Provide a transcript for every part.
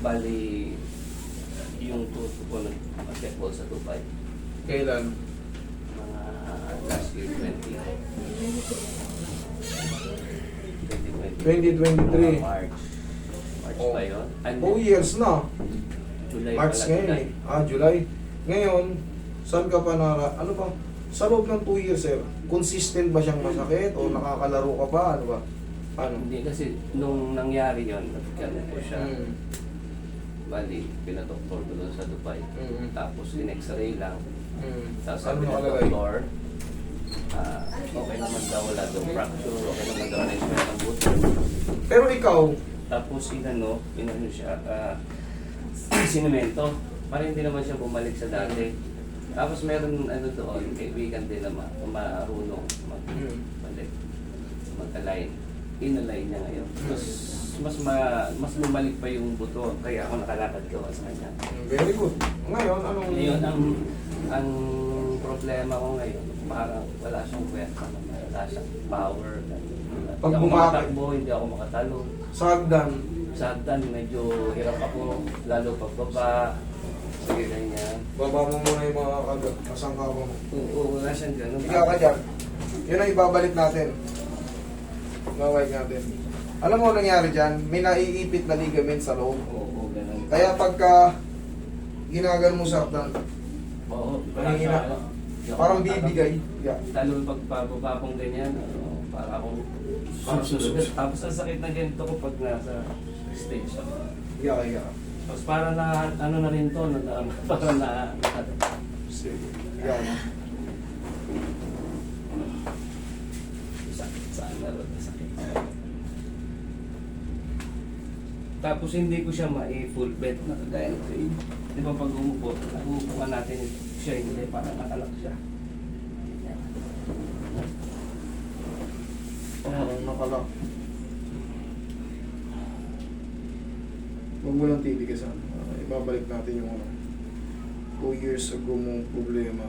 Bali, yung tuto ko nag-check ball sa Dubai. Kailan? Mga last year, 2023. March. March Oh. ba yun? 2 years na. July March pala, ngayon July. July. Ngayon, saan ka pa ano ba? Sa loob ng 2 years, sir, consistent ba siyang masakit o nakakalaro ka ba? Ano ba? Ano? Hindi kasi nung nangyari yun, nagkaroon ko siya. Bali, pinadoktor ko doon sa Dubai. Tapos in-x-ray lang. Tapos Ano sabi ng nakalagay? doktor, okay naman daw, wala daw fracture, okay naman daw na-explain ng buto. Pero ikaw, Tapos inano siya, sinimento. Para hindi naman siya bumalik sa dati. Tapos meron ano doon, kaibigan din na marunong magbalik, mag-align. In-align niya ngayon. Mas bumalik pa yung buto, kaya ako nakalakad gawa sa kanya. very good. Ngayon, anong... Ngayon, ang problema ko ngayon, parang wala siyang kwenta, wala siyang power. Pag Hindi ako bumakit. makatakbo, hindi ako makatalo. Sa hagdan, Sa hagdan, medyo hirap ako, lalo pagbaba. Sige, ganyan. baba mo muna yung mga kasangkapa mo. Oo, wala siyang gano'n. Higa ka dyan. Yun ang ibabalik natin. Baway natin. Alam mo ang nangyari dyan? May naiipit na ligament sa loob. Oo, gano'n. Kaya pagka ginagan mo sa hagdan, Oo, Mahina. parang bibigay. Yeah. Lalo pag pong ganyan, para akong susunod. Tapos ang sakit na ganito ko pag nasa stage ako. Yeah. Tapos para na, ano na rin to, para na, Sige. Yan. sakit saan na rin, sakit. Tapos hindi ko siya ma-full bed na kagaya ko eh. Di ba pag umupo, naguupuan natin siya, hindi para nakalak siya. Parang nakalak. Huwag mo lang titigasan. Ibabalik natin yung 2 years ago mong problema.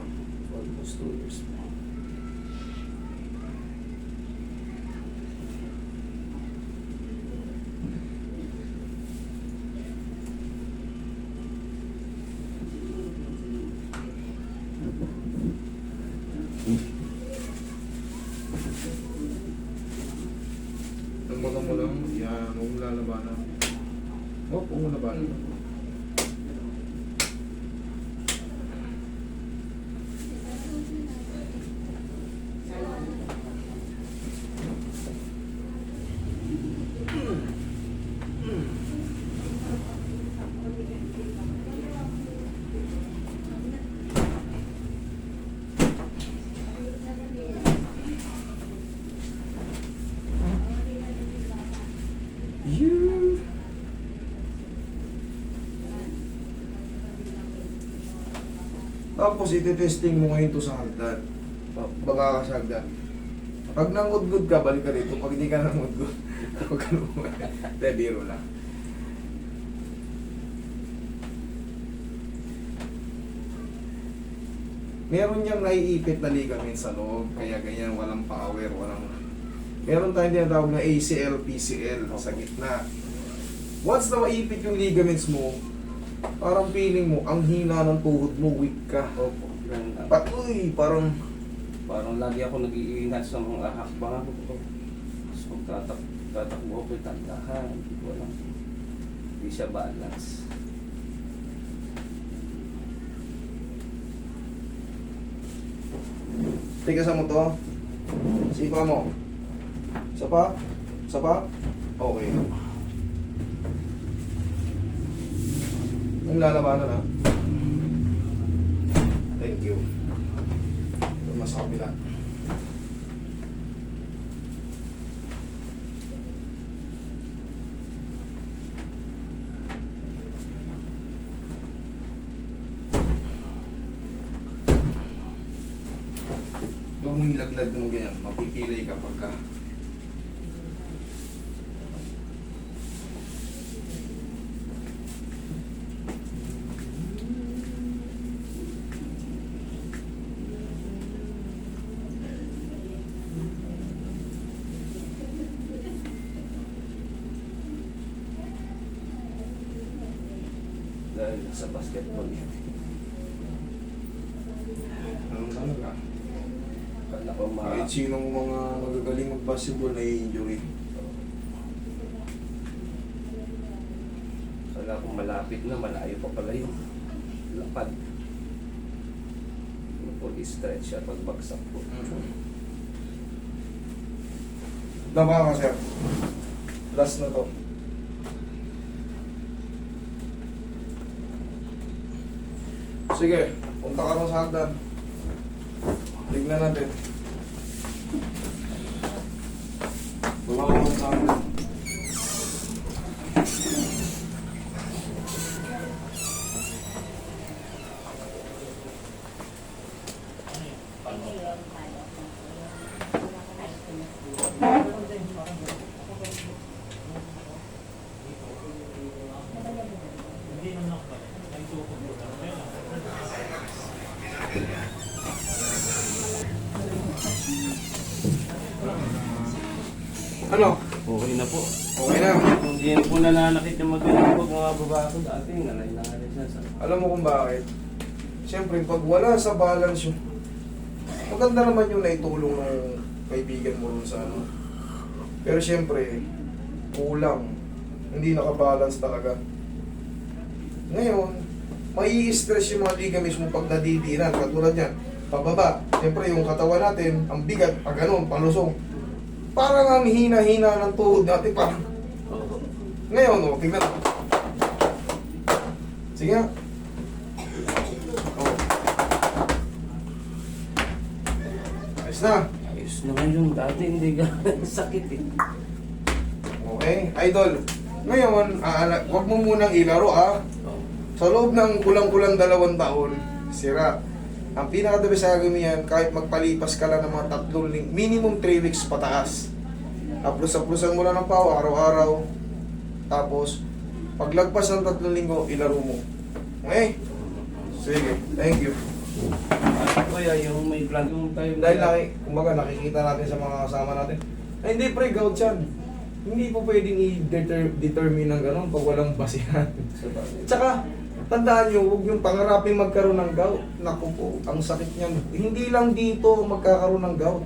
Almost 2 years na. Nagbaga mo lang. Yan. Huwag mo lalabanan. Huwag mo labanan. You. Tapos iti-testing mo ngayon to sa hagdan. Baga ka sa hagdan. Pag nangudgud ka, balik ka rito. Pag hindi ka nangudgud, huwag ka naman. Hindi, biro lang. Meron niyang naiipit na ligament sa loob. Kaya ganyan, walang power, walang... Meron tayong tinatawag na ACL, PCL sa gitna. Once na maipit yung ligaments mo, parang feeling mo, ang hina ng tuhod mo, weak ka. Opo, ganun lang. Patuloy, parang... Parang lagi ako nag-iingat sa mga hakbang ko. Tapos kung tatakbo ko, tandahan, hindi ko alam. Hindi siya balance. Tigasan mo to. Sipa mo. Isa pa? Isa pa? Okay. Yung lalabanan ha. Thank you. Ito mas sa kabila. Huwag mong ilaglag mo ganyan. Mapipilay ka pagka. Dahil sa basketball yan. Anong talaga? Kala ko Kahit sinong mga magagaling mag-basketball na injury. Kala ko malapit na, malayo pa pala yung lapad. Yung pag-stretch siya pagbagsak po. Dama ka, sir. Last na to. Sige, punta ka rin sa hagdan. Tignan natin. Bumaba ka sa hagdan. Ano? Okay na po. Okay na. Hindi po nananakit yung magaling po mga baba ko dati. Nalay na nga rin siya sa... Alam mo kung bakit? Siyempre, pag wala sa balance yung... Maganda naman yung naitulong ng kaibigan mo rin sa ano. Pero siyempre, kulang. Hindi nakabalance talaga. Ngayon, may stress yung mga ligaments mo pag nadidinan. Katulad yan, pababa. Siyempre, yung katawan natin, ang bigat, pag ganun, palusong. Parang ang hina-hina ng tuhod natin. Parang... Ngayon, oh, tingnan mo. Sige nga. Oh. Ayos na. Ayos naman yung dati, hindi ka sakit eh. Okay, idol. Ngayon, wag mo munang ilaro Sa loob ng kulang-kulang 2 taon, sira. Ang pinaka-the best sa gagawin yan, kahit magpalipas ka lang ng mga 3 minimum 3 weeks pataas. Aplos-aplosan mo lang ng pao araw-araw. Tapos, paglagpas ng 3 linggo, ilaro mo. Okay? Sige, thank you. Kaya yung may plan yung tayo... Dahil kumbaga nakikita natin sa mga kasama natin, ay hindi pre, gout yan. Hindi po pwedeng i-determine ng gano'n pag walang basihan. Tsaka, tandaan nyo, huwag yung pangarapin magkaroon ng gout. Naku po, ang sakit niyan. Hindi lang dito magkakaroon ng gout.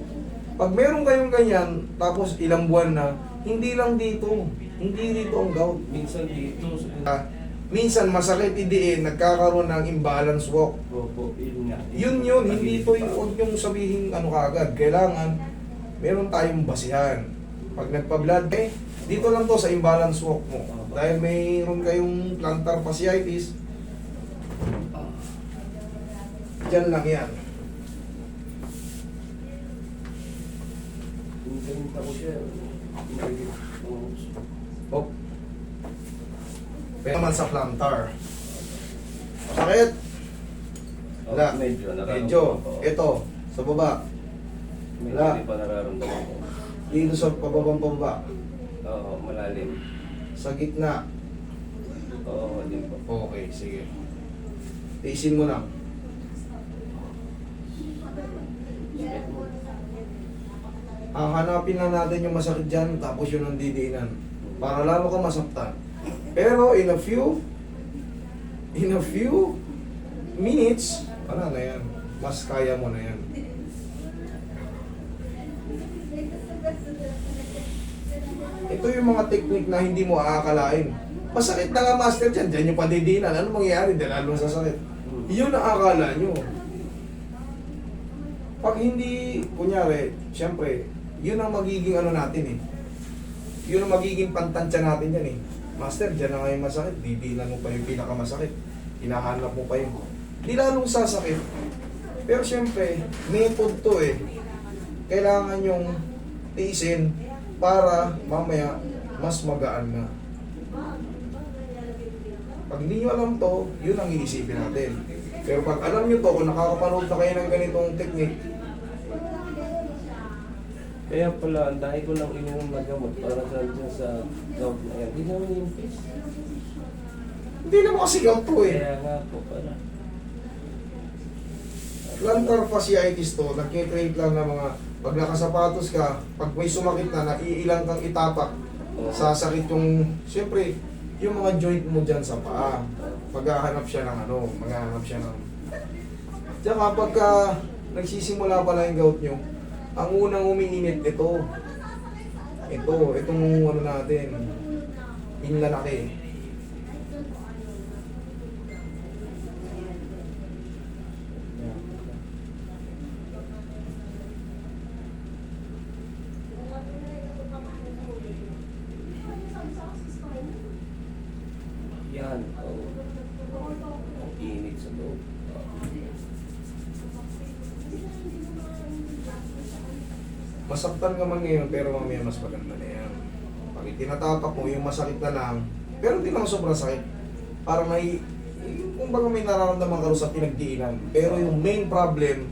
Pag meron kayong ganyan, tapos ilang buwan na, hindi lang dito. Hindi dito ang gout. Minsan dito... Minsan masakit idiin, nagkakaroon ng imbalance walk. Opo, yun nga. Yun, hindi ito yung huwag yung sabihin ano kagad. Kailangan, meron tayong basihan. Pag nagpa-blood, dito lang to sa imbalance walk mo. Dahil mayroon kayong plantar fasciitis, dyan lang yan. Pinta ko siya. Oh. Pero naman sa plantar. Sakit? Wala. Medyo nararamdaman Medyo. ko. Ito, sa baba. Medyo Wala. hindi pa nararamdaman ko. Dito sa pababa. Oo, malalim. Sa gitna. Oo, din po. Okay, sige. Tiisin mo lang. Hanapin na natin yung masakit dyan, tapos yun ang didiinan. Para lalo ka masaktan. Pero in a few minutes, wala na yan. Mas kaya mo na yan. Ito yung mga technique na hindi mo aakalain. Masakit na nga master dyan, dyan yung padidinan. Ano mangyayari? Dahil lalong sasakit. Yun ang akala nyo. Pag hindi, kunyari, syempre, yun ang magiging ano natin eh. Yun ang magiging pantansya natin yan eh. Master, dyan na nga yung masakit. Didinan mo pa yung pinakamasakit. Hinahanap mo pa yung... Di lalong sasakit. Pero syempre, method to eh. Kailangan yung tiisin para mamaya mas magaan na. Pag hindi nyo alam to, yun ang iisipin natin. Pero pag alam nyo to, kung nakakapanood na kayo ng ganitong technique, Kaya pala, ang dahil ko lang ininom na gamot para sa gout na yan. Hindi naman yung face. hindi naman kasi gout to eh. Kaya nga po pala. Plantar fasciitis to, nagkikrate lang ng mga, pag nakasapatos ka, pag may sumakit na, naiilang kang itapak, sasakit yung, siyempre, yung mga joint mo dyan sa paa. maghahanap siya ng ano, maghahanap siya ng... Tsaka pagka nagsisimula pala yung gout nyo, ang unang umiinit ito. Itong ano natin, inlalaki. Yan. Oh. Ang init sa loob. Masaktan ka man ngayon, pero mamaya mas maganda na yan. Pag itinatapak mo, yung masakit na lang, pero hindi naman sobrang sakit. Parang kumbaga may nararamdaman ka rin sa pinagdiinan. Pero yung main problem,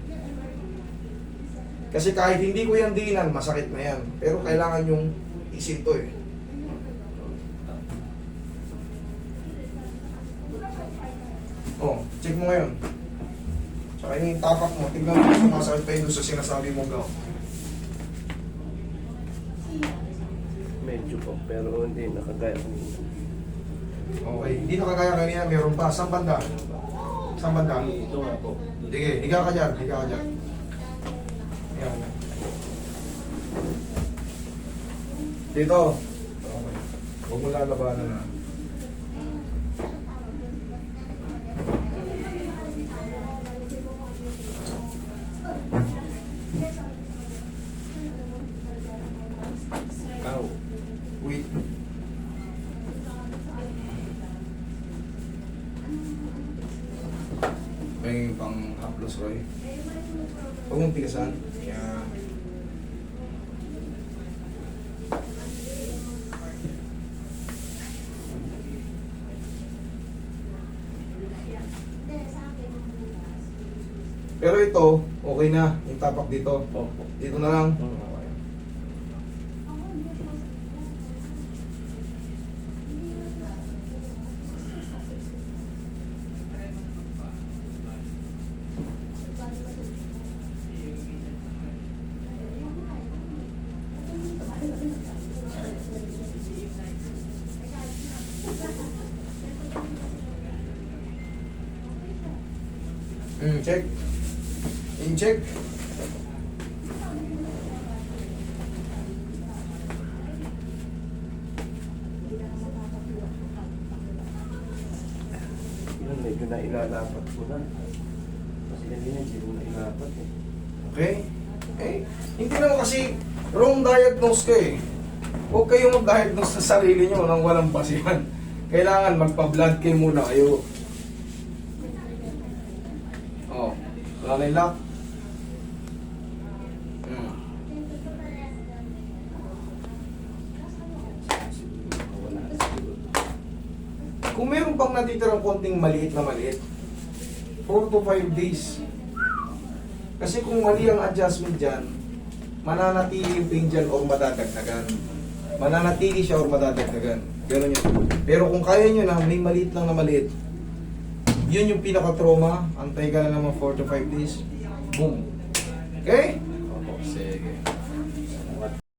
kasi kahit hindi ko yan diinan, masakit na yan. Pero kailangan yung isinto eh. Oh, check mo ngayon. Tsaka yung tapak mo, tignan mo kung masakit pa yun doon sa sinasabi mo gout. Medyo po, pero hindi nakagaya kanina. Okay, hindi na kagaya kanina, meron pa. Saan banda? Saan banda? Ito nga po. Sige, higa ka dyan, higa ka dyan. Yan. Dito. Okay. Huwag mo lalabanan na. Ow. Wait. May pang haplos, Roy. Huwag mong tigasan. Yan. Pero ito, okay na. Yung tapak dito. Opo. Dito na lang. Mm. Check. In-check. Yun, medyo nailalapat ko na. Kasi kanina hindi ko nailapat eh. Okay? Eh, hindi naman kasi wrong diagnose ka eh. Huwag kayong mag-diagnose sa sarili nyo nang walang basihan. Kailangan magpa-blood kayo muna kayo. Oh, lalay lock. Wala na siguro. Kung meron pang natitirang konting maliit na maliit, 4 to 5 days. Kasi kung mali ang adjustment dyan, mananatili yung pain dyan o madadagdagan. Mananatili siya o madadagdagan. Ganun yun. Pero kung kaya nyo na, may maliit lang na maliit, yun yung pinaka-trauma. Antay ka na naman 4 to 5 days. Boom. Okay? Opo. Sige.